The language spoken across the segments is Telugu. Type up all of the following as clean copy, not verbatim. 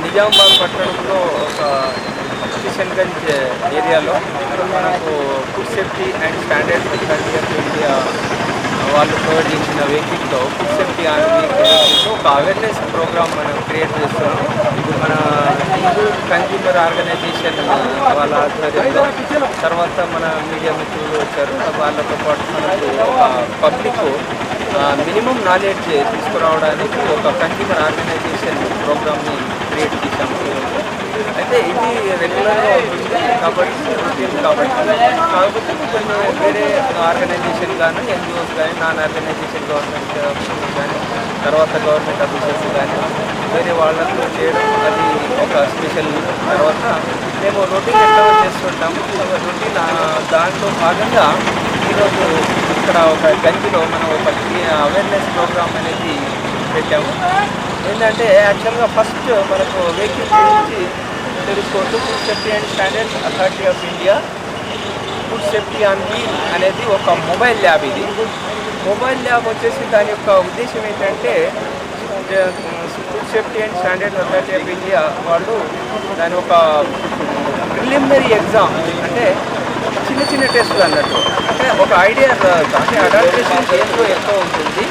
నిజామాబాద్ పట్టణంలో ఒక కిషన్గంజ్ ఏరియాలో మనకు food safety and standards authority of India వాళ్ళు ప్రొవైడ్ చేసిన వెహికల్లో ఫుడ్ సేఫ్టీ ఆన్ వీక్ ఒక అవేర్నెస్ ప్రోగ్రామ్ మనం క్రియేట్ చేస్తున్నాం. మన హిందూ కన్జ్యూమర్ ఆర్గనైజేషన్ వాళ్ళ ఆధ్వర్యంలో, తర్వాత మన మీడియా మిత్రులు వచ్చారు. వాళ్ళతో పాటు మనకు ఒక పబ్లిక్ మినిమం నాలెడ్జ్ తీసుకురావడానికి ఒక కన్జ్యూమర్ ఆర్గనైజేషన్ ప్రోగ్రామ్ని క్రియేట్ చేశాము. అయితే ఇది రెగ్యులర్గా ఉంటుంది కాబట్టి కాకపోతే కొన్ని వేరే ఆర్గనైజేషన్ కానీ ఎన్జిఓస్ కానీ నాన్ ఆర్గనైజేషన్ గవర్నమెంట్ కానీ తర్వాత గవర్నమెంట్ ఆఫీసర్స్ కానీ వేరే వాళ్ళతో చేయడం అది ఒక స్పెషల్. తర్వాత మేము రొటీన్ ఎట్లా చేస్తుంటాము, రొటీన్ దాంట్లో భాగంగా ఈరోజు ఇక్కడ ఒక గంజిలో మనం ఒక అవేర్నెస్ ప్రోగ్రామ్ అనేది పెట్టాము. ఏంటంటే యాక్చువల్గా ఫస్ట్ మనకు వెహికల్ గురించి తెలుసుకోవచ్చు. Food safety and standards authority of India food safety on wheel అనేది ఒక మొబైల్ ల్యాబ్. ఇది మొబైల్ ల్యాబ్ వచ్చేసి దాని యొక్క ఉద్దేశం ఏంటంటే food safety and standards authority of India వాళ్ళు దాని ఒక ప్రిలిమినరీ ఎగ్జామ్ అంటే చిన్న చిన్న టెస్టులు అన్నట్టు, అంటే ఒక ఐడియా అంటే అడల్ట్రేషన్ దేంట్లో ఎక్కువ ఉంటుంది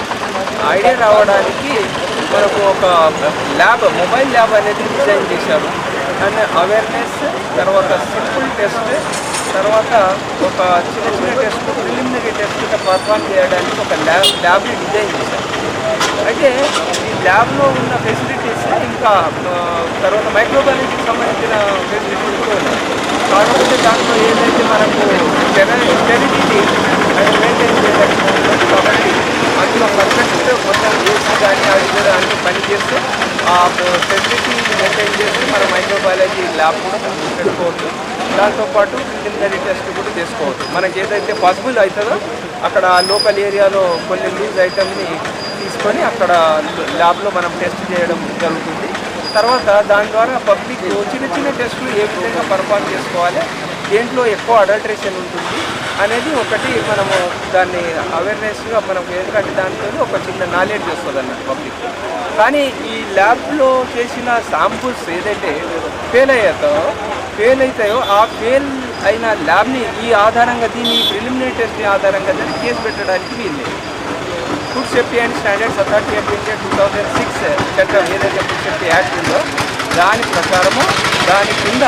ఐడియా రావడానికి మనకు ఒక ల్యాబ్ మొబైల్ ల్యాబ్ అనేది డిజైన్ చేశారు. అండ్ అవేర్నెస్, తర్వాత సింపుల్ టెస్ట్, తర్వాత ఒక చిన్న చిన్న టెస్ట్ ప్రిలిమినరీ టెస్ట్గా పర్ఫామ్ చేయడానికి ఒక ల్యాబ్ని డిజైన్ చేశారు. అయితే ఈ ల్యాబ్లో ఉన్న ఫెసిలిటీస్ ఇంకా తర్వాత మైక్రోబయాలజీకి సంబంధించిన ఫెసిలిటీస్ కూడా ఉన్నాయి. కాకపోతే దాంట్లో ఏదైతే మనకు స్టెరిలిటీ అది మెయింటైన్ చేయడానికి ఉంటుంది కాబట్టి అందులో పర్ఫెక్ట్ మొత్తం ఏసీ కానీ అది కూడా అన్ని పనిచేస్తూ ఆ ఫెసిలిటీ మెయింటైన్ చేసి మన మైక్రోబయాలజీ ల్యాబ్ కూడా పెట్టుకోవచ్చు. దాంతోపాటు ప్రిలిమినరీ టెస్ట్ కూడా చేసుకోవచ్చు. మనకి ఏదైతే పాసిబుల్ అవుతుందో అక్కడ లోకల్ ఏరియాలో కొన్ని లూజ్ ఐటమ్ని తీసుకొని అక్కడ ల్యాబ్లో మనం టెస్ట్ చేయడం జరుగుతుంది. తర్వాత దాని ద్వారా పబ్లిక్ చిన్న చిన్న టెస్టులు ఏ విధంగా పర్ఫామ్ చేసుకోవాలి, దేంట్లో ఎక్కువ అడల్ట్రేషన్ ఉంటుంది అనేది ఒకటి మనము దాన్ని అవేర్నెస్గా మనం, ఎందుకంటే దాంట్లో ఒక చిన్న నాలెడ్జ్ వస్తుంది అన్నట్టు పబ్లిక్. కానీ ఈ ల్యాబ్లో చేసిన శాంపుల్స్ ఏదైతే ఫెయిల్ అవుతాయో ఆ ఫెయిల్ అయిన ల్యాబ్ని ఈ ఆధారంగా దీన్ని ప్రిలిమినరీ టెస్ట్ ఆధారంగా దాన్ని కేసు పెట్టడానికి వీల్లేదు. Food safety and standards authority of India 2006 చట్టం ఏదైతే ఫుడ్ సేఫ్టీ యాక్ట్ ఉందో దాని ప్రకారము దాని కింద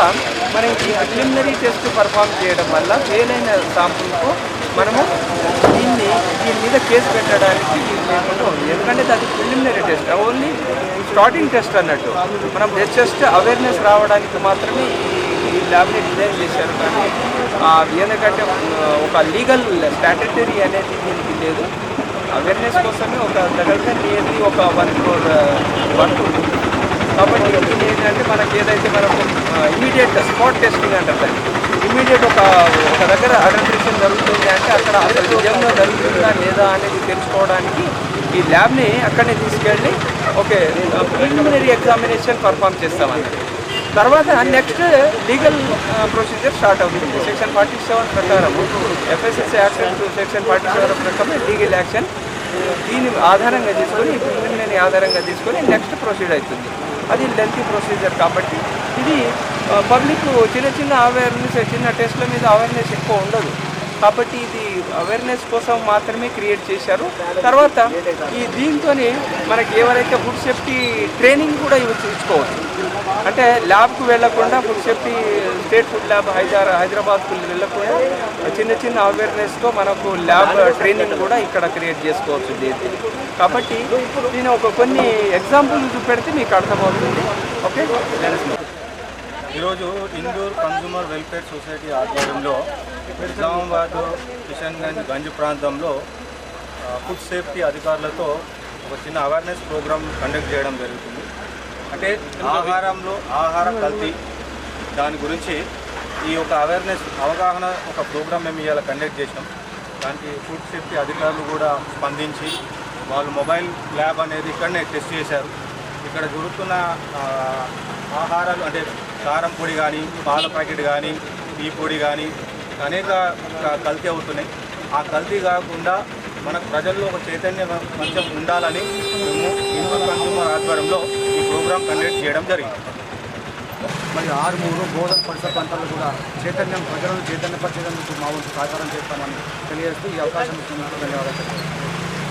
మనం ఈ ప్రిలిమినరీ టెస్ట్ పర్ఫామ్ చేయడం వల్ల ఫెయిల్ అయిన శాంపుల్కు మనము దీని మీద కేసు పెట్టడానికి లేకుండా ఉంది. ఎందుకంటే అది preliminary test, only starting test అన్నట్టు. మనం జస్ట్ అవేర్నెస్ రావడానికి మాత్రమే ఈ ల్యాబ్ని డిజైన్ చేశారు. కానీ ఎందుకంటే ఒక లీగల్ స్టాట్యుటరీ అనేది దీనికి లేదు. అవేర్నెస్ కోసమే ఒక దగ్గర నియర్లీ ఒక 1 crore వర్క్ ఉంటుంది. కాబట్టి ఇది ఏంటంటే మనకి ఏదైతే మనకు ఇమీడియట్ స్పాట్ టెస్టింగ్ అంటారు, ఇమీడియట్ ఒక దగ్గర అడల్ట్రేషన్ జరుగుతుంది అంటే అక్కడ అసలు నిజంగా జరుగుతుందా లేదా అనేది తెలుసుకోవడానికి ఈ ల్యాబ్ని అక్కడనే తీసుకెళ్ళి ఓకే ప్రిలిమినరీ ఎగ్జామినేషన్ పర్ఫామ్ చేస్తామని. తర్వాత నెక్స్ట్ లీగల్ ప్రొసీజర్ స్టార్ట్ అవుతుంది. సెక్షన్ 47 ప్రకారం ఎఫ్ఎస్ఎస్ఏ యాక్ట్ సెక్షన్ 47 ప్రకారం లీగల్ యాక్షన్ దీని ఆధారంగా తీసుకొని ప్రిలిమినరీ ఆధారంగా తీసుకొని నెక్స్ట్ ప్రొసీడ్ అవుతుంది. అది లెంతీ ప్రొసీజర్ కాబట్టి ఇది పబ్లిక్ చిన్న అవేర్నెస్, చిన్న టెస్ట్ల మీద అవేర్నెస్ ఎక్కువ ఉండదు కాబట్టి ఇది అవేర్నెస్ కోసం మాత్రమే క్రియేట్ చేశారు. తర్వాత ఈ దీంతో మనకి ఎవరైతే ఫుడ్ సేఫ్టీ ట్రైనింగ్ కూడా ఇచ్చుకోవచ్చు, అంటే ల్యాబ్కు వెళ్ళకుండా food safety state food lab హైదరాబాద్కు వెళ్ళకుండా చిన్న అవేర్నెస్తో మనకు ల్యాబ్ ట్రైనింగ్ కూడా ఇక్కడ క్రియేట్ చేసుకోవచ్చు దీన్ని. కాబట్టి నేను కొన్ని ఎగ్జాంపుల్ చూపెడితే మీకు అర్థమవుతుంది. ఓకే, ఈరోజు ఇందూర్ కన్జ్యూమర్ వెల్ఫేర్ సొసైటీ ఆధ్వర్యంలో నిజామాబాద్ కిషన్గంజ్ ప్రాంతంలో ఫుడ్ సేఫ్టీ అధికారులతో ఒక చిన్న అవేర్నెస్ ప్రోగ్రామ్ కండక్ట్ చేయడం జరుగుతుంది. అంటే ఆహార కల్తీ దాని గురించి ఈ యొక్క అవగాహన ఒక ప్రోగ్రామ్ మేము ఇవాళ కండక్ట్ చేసినాం. దానికి ఫుడ్ సేఫ్టీ అధికారులు కూడా స్పందించి వాళ్ళు మొబైల్ ల్యాబ్ అనేది ఇక్కడనే టెస్ట్ చేశారు. ఇక్కడ జరుగుతున్న ఆహారాలు అంటే కారం పొడి కానీ, పాల ప్యాకెట్ కానీ, టీ పొడి కానీ అనేక కల్తీ అవుతున్నాయి. ఆ కల్తీ కాకుండా మనకు ప్రజల్లో ఒక చైతన్యం కొంచెం ఉండాలని మేము హిందూ కన్జ్యూమర్ ఆధ్వర్యంలో ఈ ప్రోగ్రాం కండక్ట్ చేయడం జరిగింది. మరియు ఆరుమూరు బోధన పరిసర ప్రాంతాల్లో కూడా ప్రజలను చైతన్యపరిచేందుకు మా వంతు సహకారం చేస్తామని తెలియజేస్తూ ఈ అవకాశం ఇచ్చినందుకు ధన్యవాదాలు.